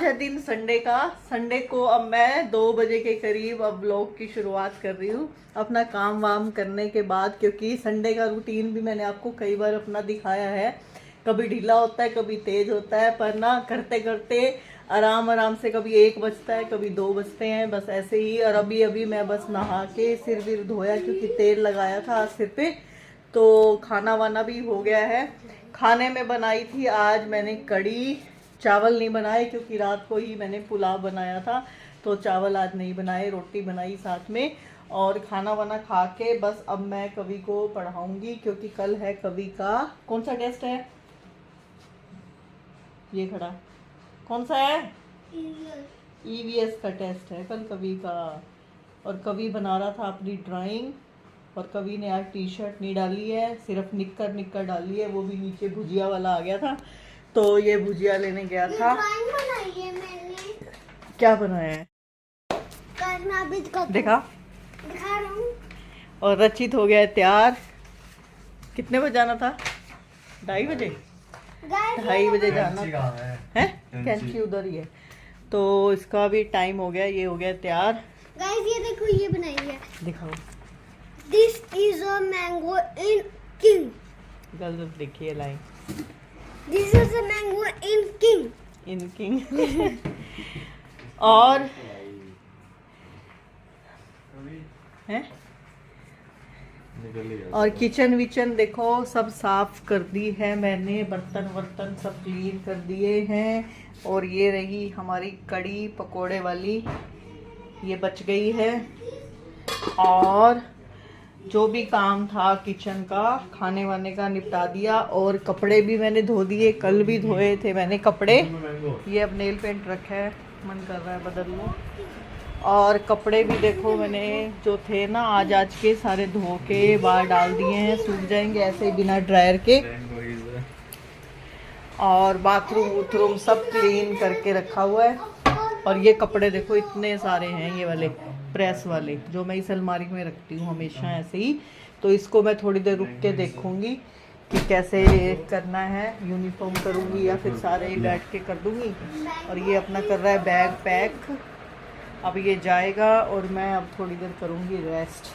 है दिन संडे का। संडे को अब मैं 2 बजे के करीब अब व्लॉग की शुरुआत कर रही हूँ अपना काम वाम करने के बाद, क्योंकि संडे का रूटीन भी मैंने आपको कई बार अपना दिखाया है। कभी ढीला होता है, कभी तेज होता है, पर ना करते करते आराम आराम से कभी 1 बजता है, कभी 2 बजते हैं, बस ऐसे ही। और अभी अभी मैं बस नहा के सिर विर धोया, क्योंकि तेल लगाया था आज सिर पे। तो खाना वाना भी हो गया है। खाने में बनाई थी आज मैंने कड़ी। चावल नहीं बनाए क्योंकि रात को ही मैंने पुलाव बनाया था, तो चावल आज नहीं बनाए, रोटी बनाई साथ में। और खाना वाना खा के बस अब मैं कवि को पढ़ाऊंगी, क्योंकि कल है कवि का कौन सा टेस्ट है? ये खड़ा कौन सा है? ईवीएस का टेस्ट है कल कवि का। और कवि बना रहा था अपनी ड्राइंग, और कवि ने आज टी शर्ट नहीं डाली है, सिर्फ निक्कर डाली है, वो भी नीचे भुजिया वाला आ गया था, तो ये भुजिया लेने गया था। ड्राइंग बनाई है मैंने। क्या बनाया है? करना भी दिखा दिखा रहा हूँ। और रचित हो गया है तैयार। कितने बजे जाना था? 2:30 बजे। 2:30 बजे जाना है। कैंची उधर ही है। तो इसका भी टाइम हो गया, ये हो गया तैयार। गाइस ये देखो, ये बनाई है। दिखाओ। This is a mango in king. गलत देखिए line. This is a mango in king. In king. और है और किचन विचन देखो सब साफ कर दी है मैंने, बर्तन वर्तन सब क्लीन कर दिए हैं। और ये रही हमारी कड़ी पकोड़े वाली, ये बच गई है। और जो भी काम था किचन का, खाने वाने का निपटा दिया। और कपड़े भी मैंने धो दिए, कल भी धोए थे मैंने कपड़े। ये अब नेल पेंट रखा है, मन कर रहा है बदल लूं। और कपड़े भी देखो मैंने जो थे ना आज के सारे धो के बाहर डाल दिए हैं, सूख जाएंगे ऐसे ही बिना ड्रायर के। और बाथरूम वूथरूम सब क्लीन करके रखा हुआ है। और ये कपड़े देखो इतने सारे हैं, ये वाले प्रेस वाले जो मैं इस अलमारी में रखती हूँ हमेशा ऐसे ही। तो इसको मैं थोड़ी देर रुक के देखूंगी कि कैसे करना है, यूनिफॉर्म करूँगी या फिर सारे ही बैठ के कर दूँगी। और ये अपना कर रहा है बैग पैक, अब ये जाएगा और मैं अब थोड़ी देर करूँगी रेस्ट।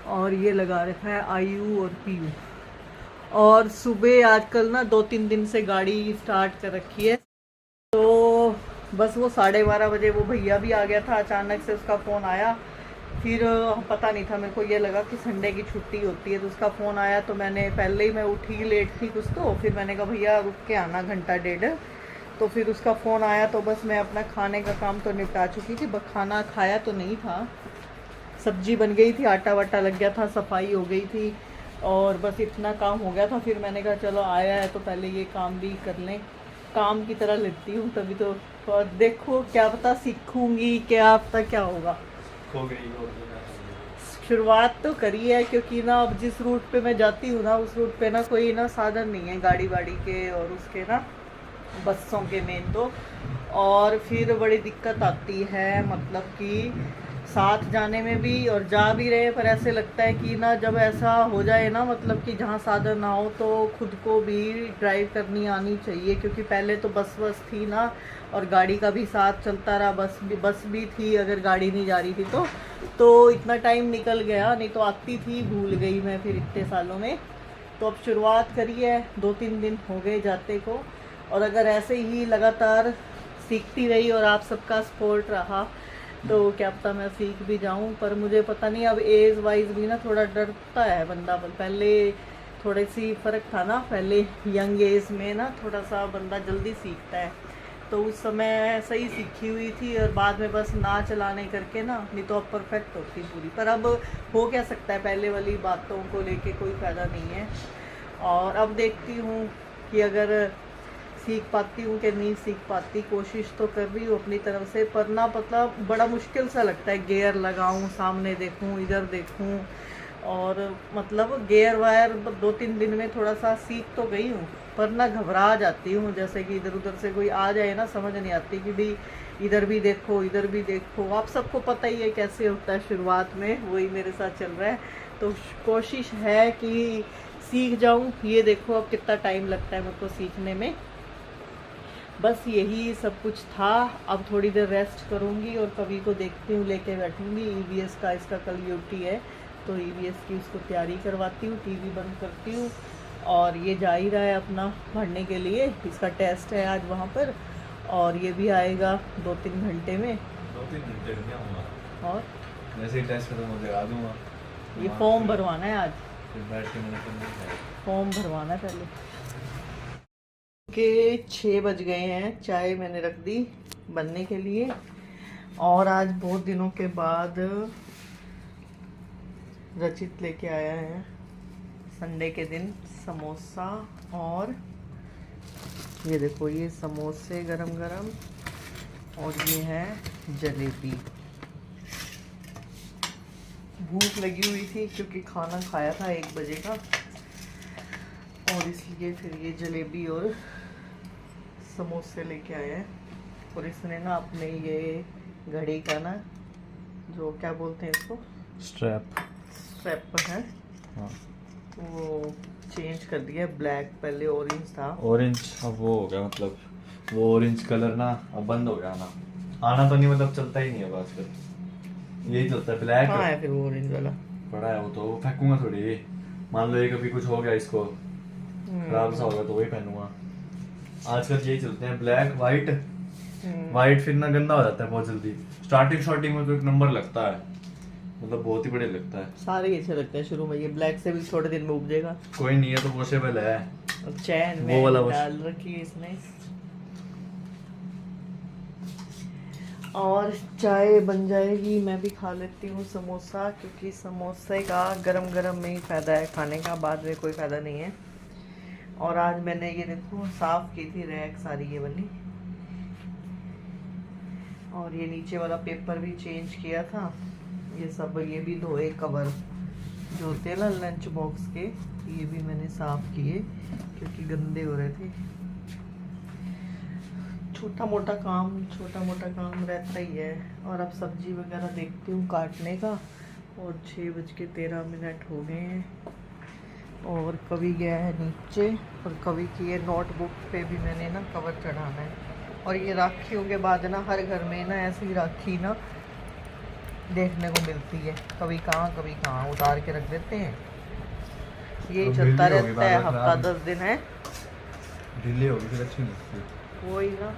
और ये लगा रखा है आयु और पीयू। और सुबह आजकल ना 2-3 दिन से गाड़ी स्टार्ट कर रखी है, तो बस वो 12:30 बजे वो भैया भी आ गया था, अचानक से उसका फ़ोन आया। फिर पता नहीं था, मेरे को ये लगा कि संडे की छुट्टी होती है, तो उसका फ़ोन आया। तो मैंने पहले ही मैं उठी लेट थी कुछ, तो फिर मैंने कहा भैया रुक के आना घंटा डेढ़। तो फिर उसका फ़ोन आया, तो बस मैं अपना खाने का काम तो निपटा चुकी थी, बस खाना खाया तो नहीं था। सब्जी बन गई थी, आटा वाटा लग गया था, सफाई हो गई थी, और बस इतना काम हो गया था। फिर मैंने कहा चलो आया है तो पहले ये काम भी कर लें, काम की तरह लेती हूँ तभी तो। और देखो क्या पता सीखूंगी, क्या पता क्या होगा। शुरुआत तो करी है, क्योंकि ना अब जिस रूट पे मैं जाती हूँ ना, उस रूट पे ना कोई ना साधन नहीं है गाड़ी वाड़ी के, और उसके ना बसों के मेन तो। और फिर बड़ी दिक्कत आती है, मतलब कि साथ जाने में भी, और जा भी रहे पर ऐसे लगता है कि ना जब ऐसा हो जाए ना, मतलब कि जहाँ साधन ना हो, तो खुद को भी ड्राइव करनी आनी चाहिए। क्योंकि पहले तो बस थी ना, और गाड़ी का भी साथ चलता रहा, बस भी थी अगर गाड़ी नहीं जा रही थी तो इतना टाइम निकल गया, नहीं तो आती थी, भूल गई मैं फिर इतने सालों में। तो अब शुरुआत करी है, 2-3 दिन हो गए जाते को। और अगर ऐसे ही लगातार सीखती रही और आप सबका सपोर्ट रहा, तो क्या पता मैं सीख भी जाऊं। पर मुझे पता नहीं, अब एज वाइज भी ना थोड़ा डरता है बंदा। पहले थोड़ी सी फ़र्क था ना, पहले यंग एज में ना थोड़ा सा बंदा जल्दी सीखता है, तो उस समय सही सीखी हुई थी। और बाद में बस ना चलाने करके ना, नहीं तो अब परफेक्ट होती पूरी। पर अब हो क्या सकता है, पहले वाली बातों को लेके कोई फ़ायदा नहीं है। और अब देखती हूँ कि अगर सीख पाती हूँ कि नहीं सीख पाती, कोशिश तो कर रही हूँ अपनी तरफ से। पर ना मतलब बड़ा मुश्किल सा लगता है, गियर लगाऊँ, सामने देखूँ, इधर देखूँ, और मतलब गियर वायर 2-3 दिन में थोड़ा सा सीख तो गई हूँ, पर ना घबरा जाती हूँ। जैसे कि इधर उधर से कोई आ जाए ना, समझ नहीं आती कि भाई इधर भी देखो इधर भी देखो। आप सबको पता ही है कैसे होता है शुरुआत में, वही मेरे साथ चल रहा है। तो कोशिश है कि सीख जाऊँ। ये देखो अब कितना टाइम लगता है मेरे को सीखने में। बस यही सब कुछ था। अब थोड़ी देर रेस्ट करूँगी और कवि को देखती हूँ, लेके बैठूँगी। ईवीएस का इसका कल यूटी है, तो ईवीएस की उसको तैयारी करवाती हूँ, टीवी बंद करती हूँ। और ये जा ही रहा है अपना पढ़ने के लिए, इसका टेस्ट है आज वहाँ पर, और ये भी आएगा 2-3 घंटे में। 2-3 घंटे में आऊँगा, और जैसे ही टेस्ट खत्म हो जाएगा आ दूँगा। ये फॉर्म भरवाना है आज, फिर बैठ के मैंने फिर नहीं खाया। फॉर्म भरवाना है पहले। के 6 बज गए हैं, चाय मैंने रख दी बनने के लिए। और आज बहुत दिनों के बाद रचित लेके आया है संडे के दिन समोसा, और ये देखो ये समोसे गरम गरम, और ये है जलेबी। भूख लगी हुई थी क्योंकि खाना खाया था 1 बजे का, और इसलिए फिर ये जलेबी और समोसे लेके आए हैं। और इसने ना अपने ये घड़ी का ना, जो क्या बोलते हैं इसको, स्ट्रैप है, हाँ। वो चेंज कर दिया है। ब्लैक पहले ऑरेंज था, ऑरेंज अब वो हो गया, मतलब वो ऑरेंज कलर ना अब बंद हो गया आना तो नहीं, मतलब चलता ही नहीं अब आजकल, यही चलता है ब्लैक। कहाँ है फिर वो ऑरेंज वाला? पड़ा है वो, तो फेंकूंगा थोड़ी, मान लो ये कभी कुछ हो गया इसको खराब सा होगा तो वही पहनूंगा। आजकल यही चलते हैं ब्लैक वाइट। वाइट फिर ना गंदा हो जाता है बहुत जल्दी, स्टार्टिंग में तो 1 नंबर लगता है, मतलब बहुत ही बढ़िया लगता है। सारे ही अच्छे लगते हैं शुरू में, ये ब्लैक से भी थोड़े दिन में उब जाएगा। कोई नहीं है तो वॉशेबल है, और चैन वो में वाला डाल रखी है इसने। और चाय बन जाएगी, मैं भी खा लेती हूँ समोसा, क्योंकि समोसे का गरम गरम में ही फ़ायदा है खाने का, बाद में कोई फ़ायदा नहीं है। और आज मैंने ये देखो साफ़ की थी रैक सारी ये वाली, और ये नीचे वाला पेपर भी चेंज किया था। ये सब ये भी धोए, कवर जो होते हैं ना लंच बॉक्स के, ये भी मैंने साफ़ किए क्योंकि गंदे हो रहे थे। छोटा मोटा काम रहता ही है। और अब सब्जी वगैरह देखती हूँ काटने का, और 6:13 हो गए हैं। और कवि गया है नीचे, और कवि की ये नोटबुक पे भी मैंने ना कवर चढ़ाना है। और ये राखियों के बाद ना हर घर में ना ऐसी राखी ना देखने को मिलती है, कभी कहाँ उतार के रख देते हैं। यही तो चलता ढीली होगी रहता है, बार-बार हफ्ता खराब। 10 दिन है, ढीली होगी फिर अच्छी नहीं लगती। वही ना।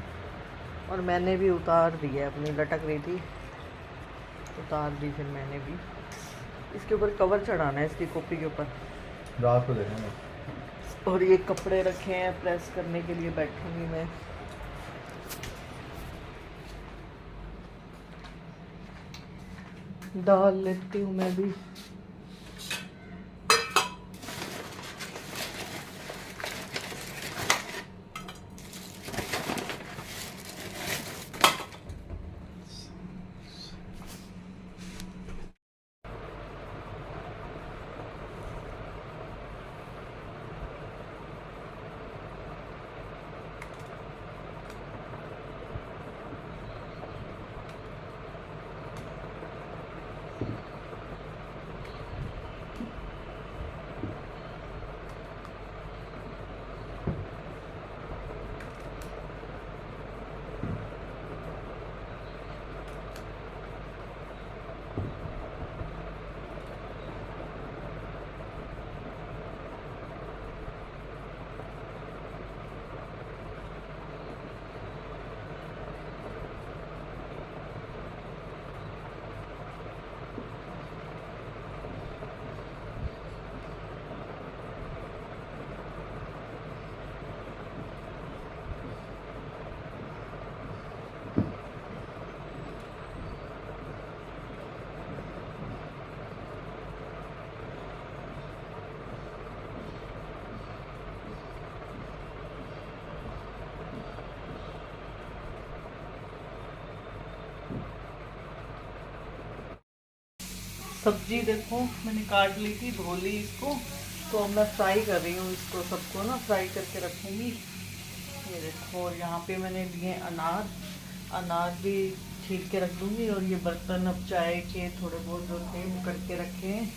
और मैंने भी उतार दी है, अपनी लटक रही थी, उतार दी फिर मैंने भी। इसके ऊपर कवर चढ़ाना है, इसकी कॉपी के ऊपर। रात को देखेंगे। और ये कपड़े रखे हैं प्रेस करने के लिए, बैठूंगी मैं। डाल लेती हूँ मैं भी। सब्जी देखो मैंने काट ली थी, धो ली इसको, तो अब मैं फ्राई कर रही हूँ इसको, सबको ना फ्राई करके रखूँगी। ये देखो यहाँ पे मैंने लिए अनार भी छील के रख दूँगी। और ये बर्तन अब चाय के थोड़े बहुत जो थे वो करके रखे हैं,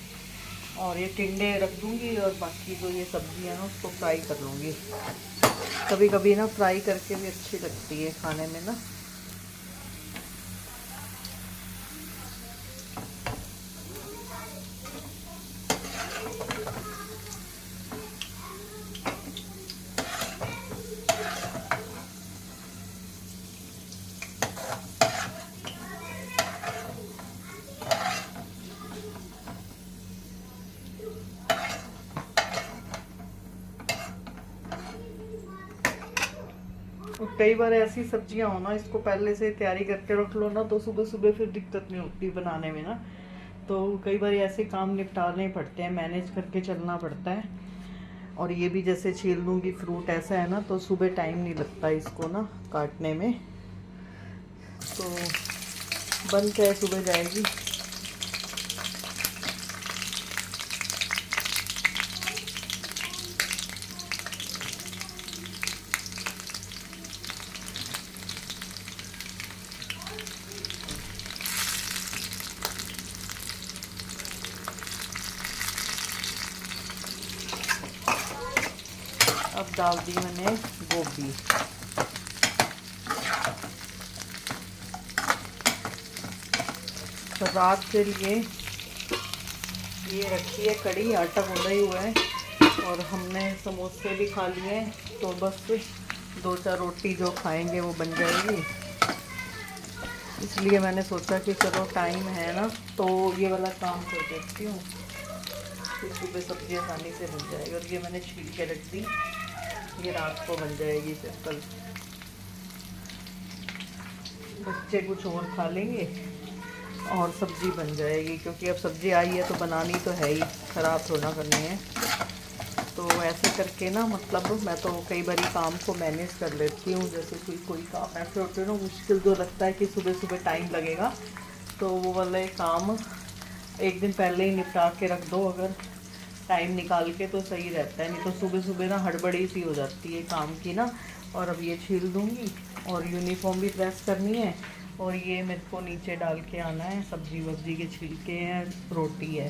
और ये टिंडे रख दूँगी, और बाकी जो ये सब्जी है ना उसको फ्राई कर लूँगी। कभी कभी ना फ्राई करके भी अच्छी लगती है खाने में ना। और कई बार ऐसी सब्जियां हो ना, इसको पहले से तैयारी करके रख लो ना, तो सुबह सुबह फिर दिक्कत नहीं होती बनाने में ना। तो कई बार ऐसे काम निपटाने पड़ते हैं, मैनेज करके चलना पड़ता है। और ये भी जैसे छील लूँगी फ्रूट ऐसा है ना, तो सुबह टाइम नहीं लगता इसको ना काटने में, तो बन के सुबह जाएगी। अब डाल दी मैंने गोभी। तो रात के लिए ये रखी है कड़ी, आटा गूंदा ही हुआ है, और हमने समोसे भी खा लिए हैं, तो बस 2-4 रोटी जो खाएंगे वो बन जाएगी। इसलिए मैंने सोचा कि चलो टाइम है ना, तो ये वाला काम कर देती हूँ, फिर सुबह सब्जी आसानी से बन जाएगी। और ये मैंने छील के रख दी, ये रात को बन जाएगी, फिर कल बच्चे कुछ और खा लेंगे और सब्जी बन जाएगी, क्योंकि अब सब्जी आई है तो बनानी तो है ही, ख़राब थोड़ा करनी है। तो ऐसे करके ना, मतलब मैं तो कई बार काम को मैनेज कर लेती हूँ। जैसे कोई काम ऐसे होते हैं ना मुश्किल, जो लगता है कि सुबह सुबह टाइम लगेगा, तो वो वाले काम एक दिन पहले ही निपटा के रख दो, अगर टाइम निकाल के, तो सही रहता है। नहीं तो सुबह सुबह ना हड़बड़ी सी हो जाती है काम की ना। और अब ये छील दूँगी, और यूनिफॉर्म भी प्रेस करनी है, और ये मेरे को नीचे डाल के आना है, सब्जी वब्जी के छिलके हैं, रोटी है।